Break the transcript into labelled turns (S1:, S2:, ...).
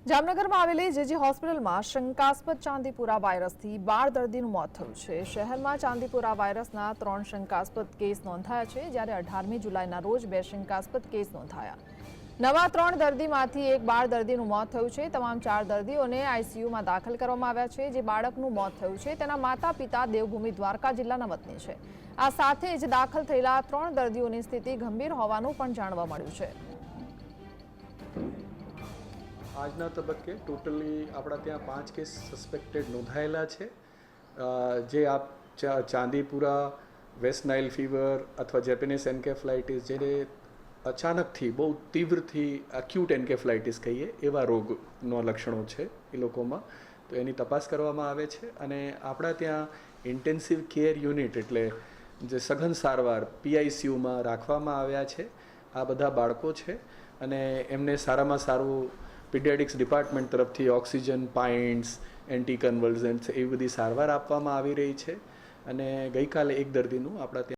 S1: જામનગરમાં આવેલી જેજી હોસ્પિટલમાં શંકાસ્પદ ચાંદીપુરા વાયરસથી 12 દર્દીનું મોત થયું છે। શહેરમાં ચાંદીપુરા વાયરસના 3 શંકાસ્પદ કેસ નોંધાયા છે, જ્યારે 18મી જુલાઈના રોજ 2 શંકાસ્પદ કેસ નોંધાયા। નવા 3 દર્દીમાંથી એક 12 દર્દીનું મોત થયું છે। તમામ 4 દર્દીઓને આઈસીયુમાં દાખલ કરવામાં આવ્યા છે। જે બાળકનું મોત થયું છે તેના માતા પિતા દેવભૂમિ દ્વારકા જિલ્લાના વતની છે। આ સાથે જ દાખલ થયેલા 3 દર્દીઓની સ્થિતિ ગંભીર હોવાનું પણ જાણવા મળ્યું છે।
S2: આજના તબક્કે ટોટલી આપણા ત્યાં 5 કેસ સસ્પેક્ટેડ નોંધાયેલા છે, જે આપ ચાંદીપુરા, વેસ્ટ નાઇલ ફીવર અથવા જેપેનિઝ એન્કેફલાઇટિસ, જેને અચાનકથી બહુ તીવ્રથી એક્યુટ એન્કેફલાઇટિસ કહીએ એવા રોગના લક્ષણો છે એ લોકોમાં, તો એની તપાસ કરવામાં આવે છે। અને આપણા ત્યાં ઇન્ટેન્સિવ કેર યુનિટ એટલે જે સઘન સારવાર PICUમાં રાખવામાં આવ્યા છે। આ બધા બાળકો છે અને એમને સારામાં સારું પીડિયાટ્રિક્સ ડિપાર્ટમેન્ટ તરફથી ઓક્સિજન, પાઇન્ટ્સ, એન્ટી કન્વલ્સન્ટ્સ એવી બધી સારવાર આપવામાં આવી રહી છે। અને ગઈકાલે એક દર્દીનું આપણા ત્યાં